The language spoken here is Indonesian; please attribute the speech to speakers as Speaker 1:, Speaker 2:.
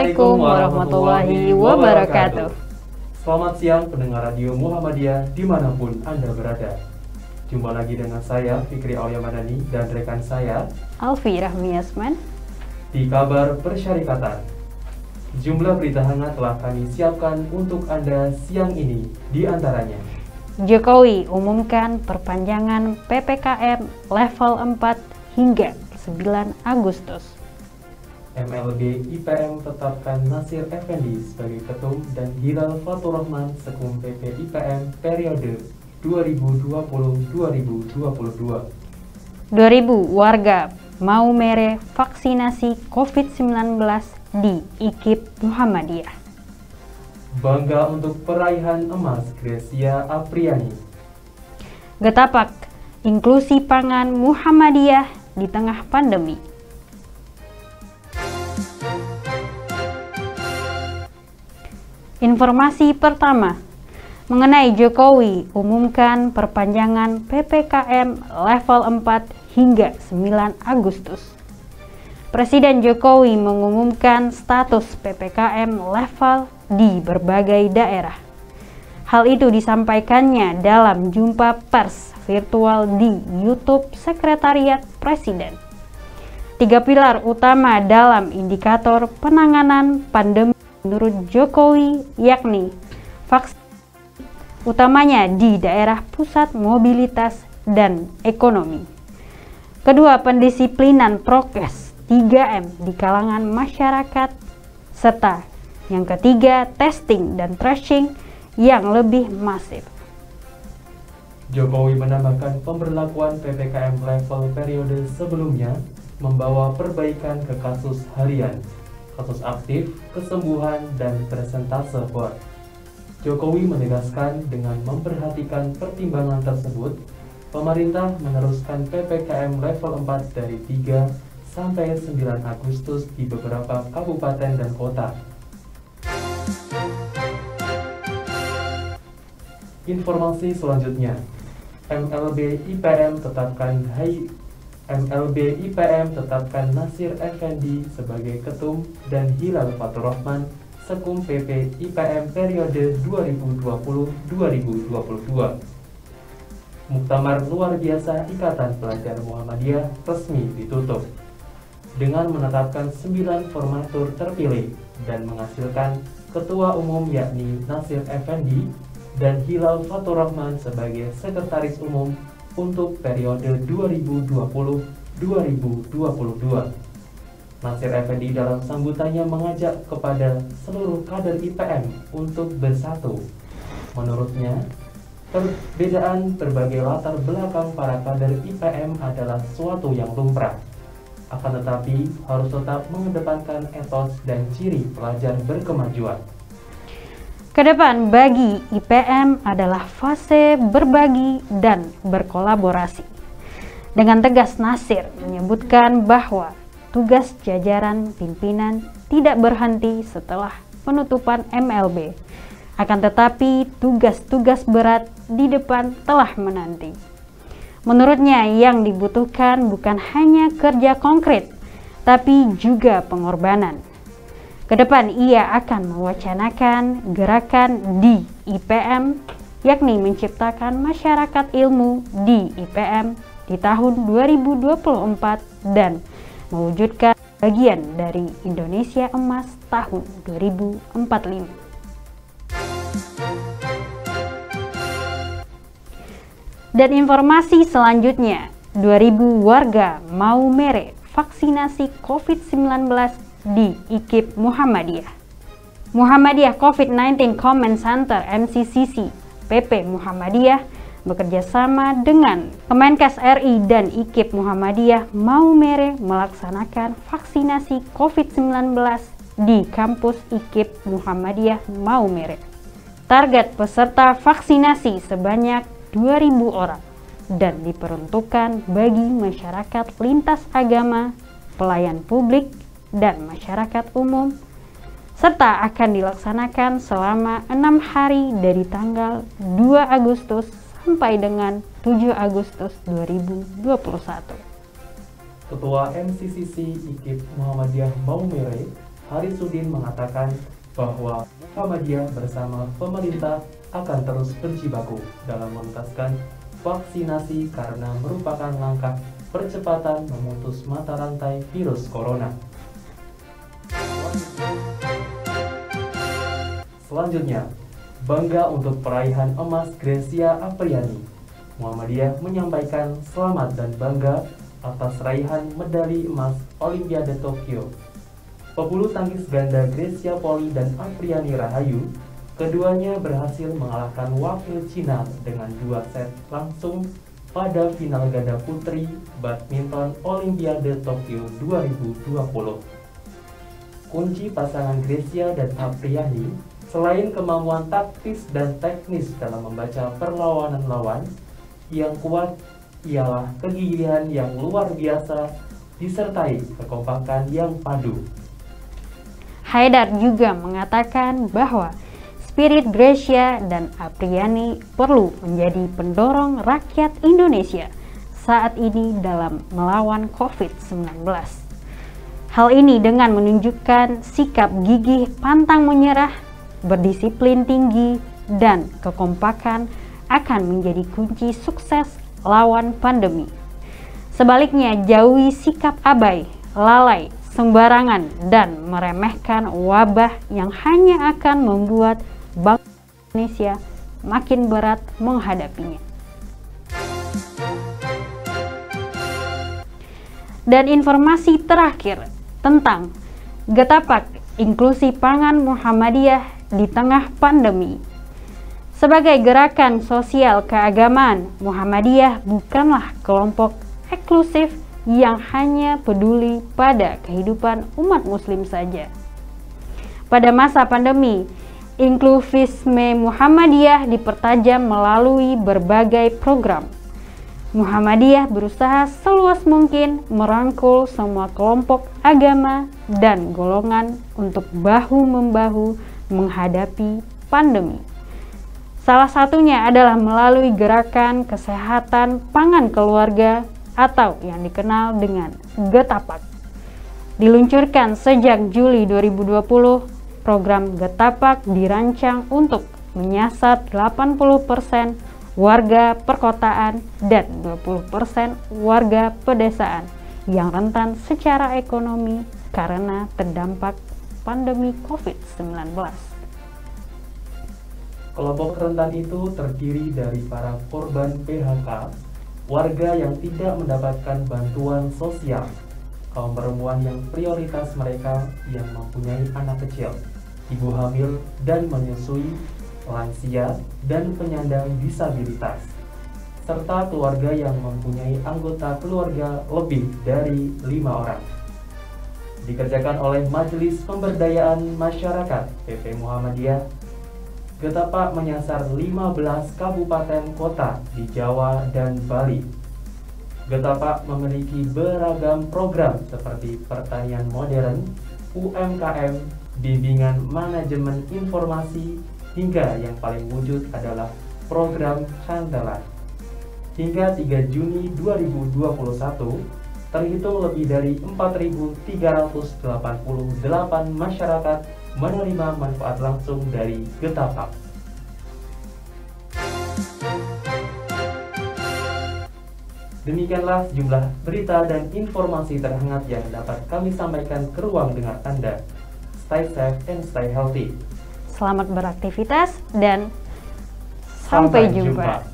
Speaker 1: Assalamualaikum warahmatullahi wabarakatuh.
Speaker 2: Selamat siang pendengar Radio Muhammadiyah dimanapun Anda berada. Jumpa lagi dengan saya Fikri Aulia Madani dan rekan saya
Speaker 1: Alfi Rahmi Yasman
Speaker 2: di Kabar Persyarikatan. Jumlah berita hangat telah kami siapkan untuk Anda siang ini, di antaranya
Speaker 1: Jokowi umumkan perpanjangan PPKM level 4 hingga 9 Agustus.
Speaker 2: MLB IPM tetapkan Nasir Effendi sebagai ketum dan Hilal Fatur Rahman Sekum PP IPM periode 2020-2022.
Speaker 1: 2.000 warga Maumere vaksinasi COVID-19 di IKIP Muhammadiyah.
Speaker 2: Bangga untuk peraihan emas Gresia Apriani.
Speaker 1: Getapak inklusi pangan Muhammadiyah di tengah pandemi. Informasi pertama, mengenai Jokowi umumkan perpanjangan PPKM level 4 hingga 9 Agustus. Presiden Jokowi mengumumkan status PPKM level di berbagai daerah. Hal itu disampaikannya dalam jumpa pers virtual di YouTube Sekretariat Presiden. 3 pilar utama dalam indikator penanganan pandemi menurut Jokowi yakni vaksin utamanya di daerah pusat mobilitas dan ekonomi. Kedua, pendisiplinan prokes 3M di kalangan masyarakat, serta yang ketiga, testing dan tracing yang lebih masif.
Speaker 2: Jokowi menambahkan pemberlakuan PPKM level periode sebelumnya membawa perbaikan ke kasus harian, kasus aktif, kesembuhan, dan persentase BOR. Jokowi menegaskan dengan memperhatikan pertimbangan tersebut, pemerintah meneruskan PPKM level 4 dari 3 sampai 9 Agustus di beberapa kabupaten dan kota. Informasi selanjutnya, MLB IPM tetapkan Nasir Effendi sebagai ketum dan Hilal Fatur Rahman Sekum PP IPM periode 2020-2022. Muktamar luar biasa Ikatan Pelajar Muhammadiyah resmi ditutup dengan menetapkan 9 formatur terpilih dan menghasilkan ketua umum yakni Nasir Effendi dan Hilal Fatur Rahman sebagai sekretaris umum untuk periode 2020-2022. Nasir Effendi dalam sambutannya mengajak kepada seluruh kader IPM untuk bersatu. Menurutnya, perbedaan berbagai latar belakang para kader IPM adalah suatu yang lumrah. Akan tetapi, harus tetap mengedepankan etos dan ciri pelajar berkemajuan.
Speaker 1: Kedepan bagi IPM adalah fase berbagi dan berkolaborasi. Dengan tegas Nasir menyebutkan bahwa tugas jajaran pimpinan tidak berhenti setelah penutupan MLB. Akan tetapi tugas-tugas berat di depan telah menanti. Menurutnya yang dibutuhkan bukan hanya kerja konkret, tapi juga pengorbanan. Kedepan ia akan mewacanakan gerakan di IPM, yakni menciptakan masyarakat ilmu di IPM di tahun 2024 dan mewujudkan bagian dari Indonesia Emas tahun 2045. Dan informasi selanjutnya, 2.000 warga Maumere vaksinasi COVID-19 di IKIP Muhammadiyah. Muhammadiyah COVID-19 Command Center MCCC PP Muhammadiyah bekerja sama dengan Kemenkes RI dan IKIP Muhammadiyah Maumere melaksanakan vaksinasi COVID-19 di kampus IKIP Muhammadiyah Maumere. Target peserta vaksinasi sebanyak 2.000 orang dan diperuntukkan bagi masyarakat lintas agama, pelayan publik, dan masyarakat umum, serta akan dilaksanakan selama 6 hari dari tanggal 2 Agustus sampai dengan 7 Agustus 2021.
Speaker 2: Ketua MCCC IKIP Muhammadiyah Maumere, Harisudin mengatakan bahwa Muhammadiyah bersama pemerintah akan terus berjibaku dalam menuntaskan vaksinasi karena merupakan langkah percepatan memutus mata rantai virus corona. Selanjutnya, bangga untuk peraihan emas Grecia Apriani. Muhammadiyah menyampaikan selamat dan bangga atas raihan medali emas Olimpiade Tokyo. Pebulu tangkis ganda Grecia Poli dan Apriani Rahayu, keduanya berhasil mengalahkan wakil Cina dengan 2 set langsung pada final ganda putri badminton Olimpiade Tokyo 2020. Kunci pasangan Grecia dan Apriani selain kemampuan taktis dan teknis dalam membaca perlawanan lawan yang kuat ialah kegigihan yang luar biasa disertai kekompakan yang padu.
Speaker 1: Haidar juga mengatakan bahwa spirit Grecia dan Apriani perlu menjadi pendorong rakyat Indonesia saat ini dalam melawan COVID-19. Hal ini dengan menunjukkan sikap gigih pantang menyerah, berdisiplin tinggi, dan kekompakan akan menjadi kunci sukses lawan pandemi. Sebaliknya, jauhi sikap abai, lalai, sembarangan, dan meremehkan wabah yang hanya akan membuat bangsa Indonesia makin berat menghadapinya. Dan informasi terakhir tentang Getapak Inklusi Pangan Muhammadiyah di tengah pandemi. Sebagai gerakan sosial keagamaan, Muhammadiyah bukanlah kelompok eksklusif yang hanya peduli pada kehidupan umat muslim saja. Pada masa pandemi, inklusivisme Muhammadiyah dipertajam melalui berbagai program. Muhammadiyah berusaha seluas mungkin merangkul semua kelompok agama dan golongan untuk bahu-membahu menghadapi pandemi. Salah satunya adalah melalui gerakan kesehatan pangan keluarga atau yang dikenal dengan Getapak. Diluncurkan sejak Juli 2020, program Getapak dirancang untuk menyasar 80% warga perkotaan dan 20% warga pedesaan yang rentan secara ekonomi karena terdampak pandemi COVID-19.
Speaker 2: Kelompok rentan itu terdiri dari para korban PHK, warga yang tidak mendapatkan bantuan sosial, kaum perempuan yang prioritas mereka yang mempunyai anak kecil, ibu hamil dan menyusui, lansia dan penyandang disabilitas, serta keluarga yang mempunyai anggota keluarga lebih dari 5 orang. Dikerjakan oleh Majelis Pemberdayaan Masyarakat PP Muhammadiyah, Getapak menyasar 15 kabupaten kota di Jawa dan Bali. Getapak memiliki beragam program seperti pertanian modern, UMKM, bimbingan manajemen informasi, hingga yang paling wujud adalah program Cantelan. Hingga 3 Juni 2021, terhitung lebih dari 4.388 masyarakat menerima manfaat langsung dari Getapak. Demikianlah sejumlah berita dan informasi terhangat yang dapat kami sampaikan ke ruang dengar Anda. Stay safe and stay healthy.
Speaker 1: Selamat beraktivitas dan sampai jumpa.